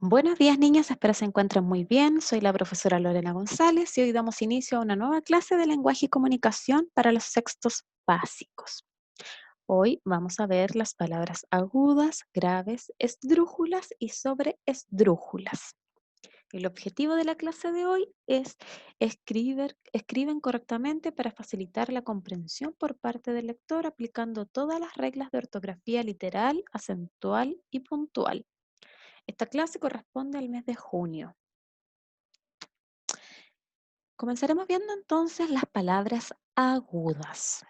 Buenos días, niñas. Espero se encuentren muy bien. Soy la profesora Lorena González y hoy damos inicio a una nueva clase de lenguaje y comunicación para los sextos básicos. Hoy vamos a ver las palabras agudas, graves, esdrújulas y sobreesdrújulas. El objetivo de la clase de hoy es escriben correctamente para facilitar la comprensión por parte del lector aplicando todas las reglas de ortografía literal, acentual y puntual. Esta clase corresponde al mes de junio. Comenzaremos viendo entonces las palabras agudas.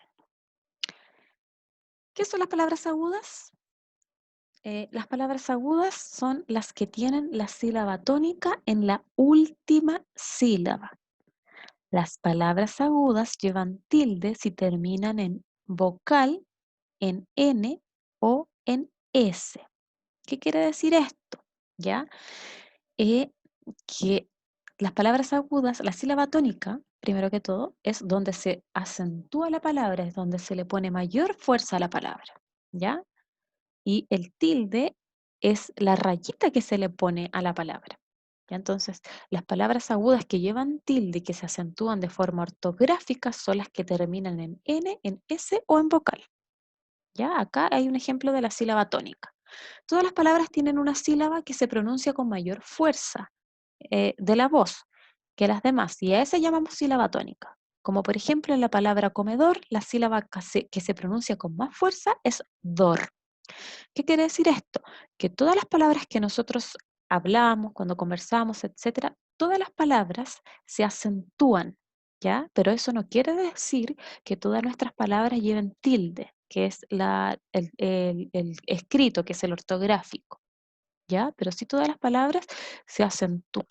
¿Qué son las palabras agudas? Las palabras agudas son las que tienen la sílaba tónica en la última sílaba. Las palabras agudas llevan tilde si terminan en vocal, en N o en S. ¿Qué quiere decir esto? ¿Ya? Eh, que las palabras agudas, la sílaba tónica, primero que todo, es donde se acentúa la palabra, es donde se le pone mayor fuerza a la palabra, ¿ya? Y el tilde es la rayita que se le pone a la palabra. ¿Ya? Entonces, las palabras agudas que llevan tilde y que se acentúan de forma ortográfica son las que terminan en N, en S o en vocal. ¿Ya? Acá hay un ejemplo de la sílaba tónica. Todas las palabras tienen una sílaba que se pronuncia con mayor fuerza de la voz que las demás, y a esa llamamos sílaba tónica. Como por ejemplo en la palabra comedor, la sílaba que se pronuncia con más fuerza es dor. ¿Qué quiere decir esto? Que todas las palabras que nosotros hablamos, cuando conversamos, etcétera, todas las palabras se acentúan, ¿ya? Pero eso no quiere decir que todas nuestras palabras lleven tilde, que es el escrito, que es el ortográfico, ¿ya? Pero sí todas las palabras se acentúan,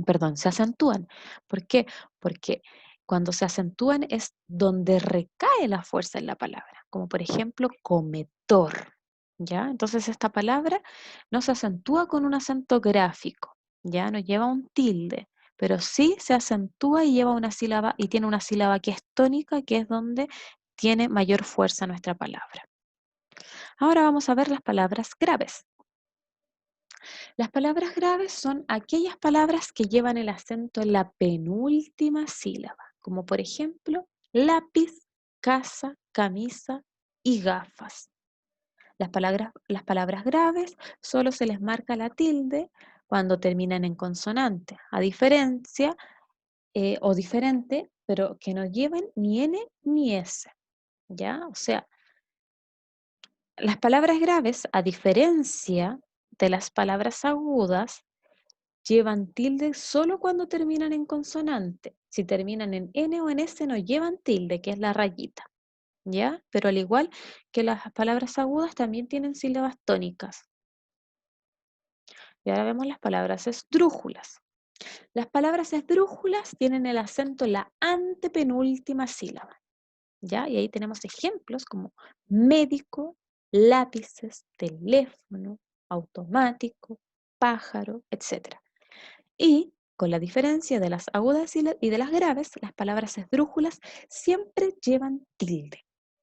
perdón, se acentúan. ¿Por qué? Porque cuando se acentúan es donde recae la fuerza en la palabra, como por ejemplo comedor, ¿ya? Entonces esta palabra no se acentúa con un acento gráfico, ¿ya? No lleva un tilde, pero sí se acentúa y lleva una sílaba y tiene una sílaba que es tónica, que es donde tiene mayor fuerza nuestra palabra. Ahora vamos a ver las palabras graves. Las palabras graves son aquellas palabras que llevan el acento en la penúltima sílaba, como por ejemplo lápiz, casa, camisa y gafas. Las palabras graves solo se les marca la tilde cuando terminan en consonante, a diferencia o diferente, pero que no lleven ni N ni S, ¿ya? O sea, las palabras graves, a diferencia de las palabras agudas, llevan tilde solo cuando terminan en consonante. Si terminan en N o en S no llevan tilde, que es la rayita, ¿ya? Pero al igual que las palabras agudas también tienen sílabas tónicas. Y ahora vemos las palabras esdrújulas. Las palabras esdrújulas tienen el acento en la antepenúltima sílaba, ¿ya? Y ahí tenemos ejemplos como médico, lápices, teléfono, automático, pájaro, etc. Y con la diferencia de las agudas y de las graves, las palabras esdrújulas siempre llevan tilde.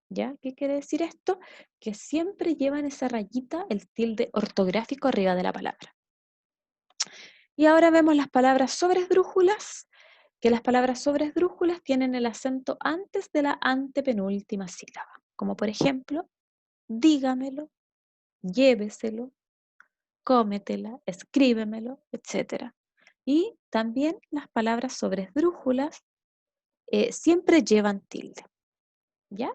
¿Ya? ¿Qué quiere decir esto? Que siempre llevan esa rayita, el tilde ortográfico arriba de la palabra. Y ahora vemos las palabras sobresdrújulas, que las palabras sobresdrújulas tienen el acento antes de la antepenúltima sílaba. Como por ejemplo, dígamelo, lléveselo, cómetela, escríbemelo, etc. Y también las palabras sobresdrújulas siempre llevan tilde, ¿ya?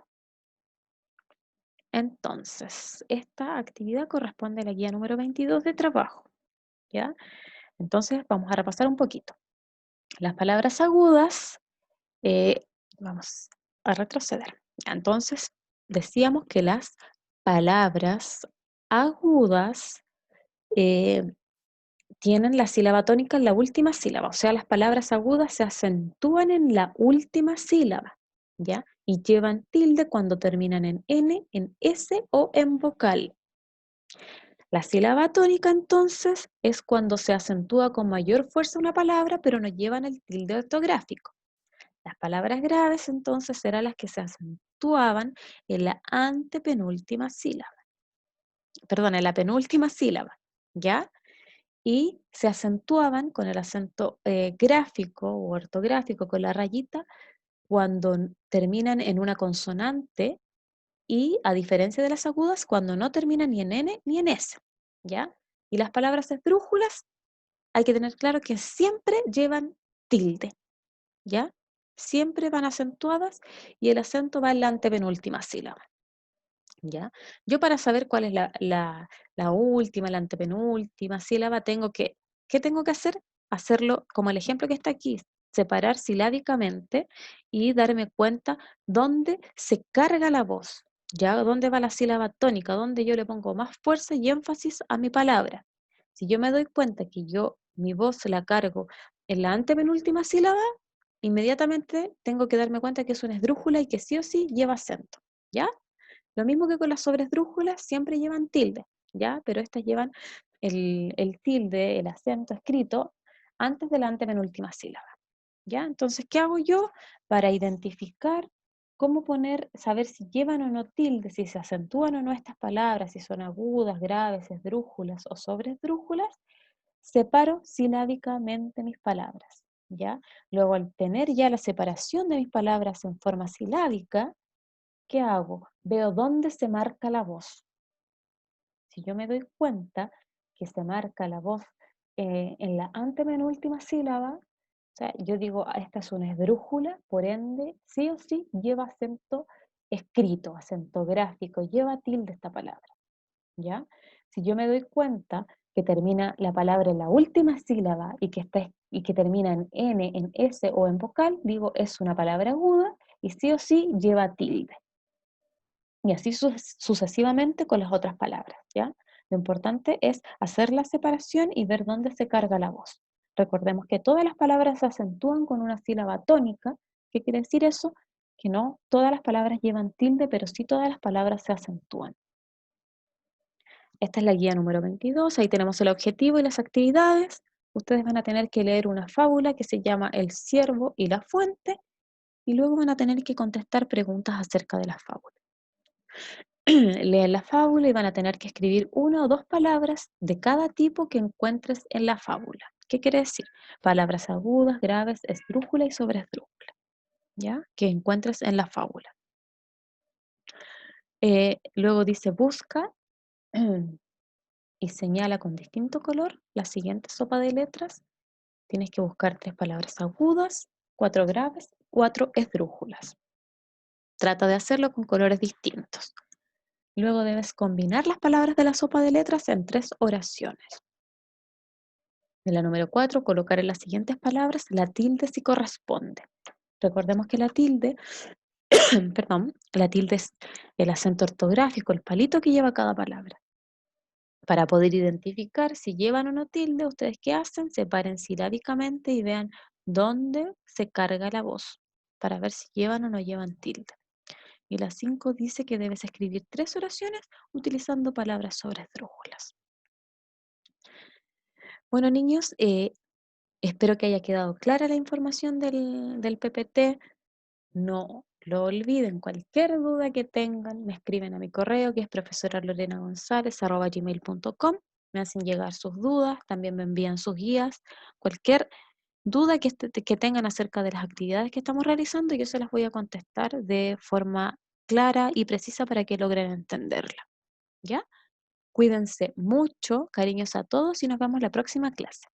Entonces, esta actividad corresponde a la guía número 22 de trabajo, ¿ya? Entonces, vamos a repasar un poquito. Las palabras agudas, eh, vamos a retroceder. Entonces, decíamos que las palabras agudas eh, tienen la sílaba tónica en la última sílaba, o sea, las palabras agudas se acentúan en la última sílaba, ¿ya? Y llevan tilde cuando terminan en N, en S o en vocal. La sílaba tónica entonces es cuando se acentúa con mayor fuerza una palabra, pero no llevan el tilde ortográfico. Las palabras graves entonces eran las que se acentuaban en la antepenúltima sílaba, perdón, en la penúltima sílaba, ¿ya? y se acentuaban con el acento gráfico o ortográfico, con la rayita, cuando terminan en una consonante y, a diferencia de las agudas, cuando no terminan ni en N ni en S, ¿ya? Y las palabras esdrújulas hay que tener claro que siempre llevan tilde, ¿ya? Siempre van acentuadas y el acento va en la antepenúltima sílaba. ¿Ya? Yo, para saber cuál es la última, la antepenúltima sílaba, ¿qué tengo que hacer? Hacerlo como el ejemplo que está aquí, separar silábicamente y darme cuenta dónde se carga la voz, ¿ya? ¿Dónde va la sílaba tónica? ¿Dónde yo le pongo más fuerza y énfasis a mi palabra? Si yo me doy cuenta que mi voz la cargo en la antepenúltima sílaba, inmediatamente tengo que darme cuenta que es una esdrújula y que sí o sí lleva acento, ¿ya? Lo mismo que con las sobresdrújulas, siempre llevan tilde, ¿ya? Pero estas llevan el tilde, el acento escrito, antes de la antepenúltima sílaba, ¿ya? Entonces, ¿qué hago yo para identificar cómo saber si llevan o no tilde, si se acentúan o no estas palabras, si son agudas, graves, esdrújulas o sobresdrújulas? Separo silábicamente mis palabras, ¿ya? Luego, al tener ya la separación de mis palabras en forma silábica, ¿qué hago? Veo dónde se marca la voz. Si yo me doy cuenta que se marca la voz en la antepenúltima sílaba, o sea, yo digo, esta es una esdrújula, por ende, sí o sí lleva acento escrito, acento gráfico, lleva tilde esta palabra, ¿ya? Si yo me doy cuenta que termina la palabra en la última sílaba y que termina en N, en S o en vocal, digo, es una palabra aguda y sí o sí lleva tilde. Y así sucesivamente con las otras palabras, ¿ya? Lo importante es hacer la separación y ver dónde se carga la voz. Recordemos que todas las palabras se acentúan con una sílaba tónica. ¿Qué quiere decir eso? Que no todas las palabras llevan tilde, pero sí todas las palabras se acentúan. Esta es la guía número 22. Ahí tenemos el objetivo y las actividades. Ustedes van a tener que leer una fábula que se llama El ciervo y la fuente, y luego van a tener que contestar preguntas acerca de la fábula. Leen la fábula y van a tener que escribir una o dos palabras de cada tipo que encuentres en la fábula. ¿Qué quiere decir? Palabras agudas, graves, esdrújula y sobresdrújula, ¿ya? Que encuentres en la fábula. Luego dice, busca y señala con distinto color la siguiente sopa de letras. Tienes que buscar 3 palabras agudas, 4 graves, 4 esdrújulas. Trata de hacerlo con colores distintos. Luego debes combinar las palabras de la sopa de letras en 3 oraciones. En la número 4, colocar en las siguientes palabras la tilde si corresponde. Recordemos que la tilde, perdón, la tilde es el acento ortográfico, el palito que lleva cada palabra. Para poder identificar si llevan o no tilde, ¿ustedes qué hacen? Separen silábicamente y vean dónde se carga la voz, para ver si llevan o no llevan tilde. Y la 5 dice que debes escribir 3 oraciones utilizando palabras sobresdrújulas. Bueno, niños, espero que haya quedado clara la información del PPT. No lo olviden, cualquier duda que tengan, me escriben a mi correo, que es profesoralorenagonzalez@gmail.com. Me hacen llegar sus dudas, también me envían sus guías. Cualquier duda que tengan acerca de las actividades que estamos realizando, yo se las voy a contestar de forma clara y precisa para que logren entenderla, ¿ya? Cuídense mucho, cariños a todos y nos vemos la próxima clase.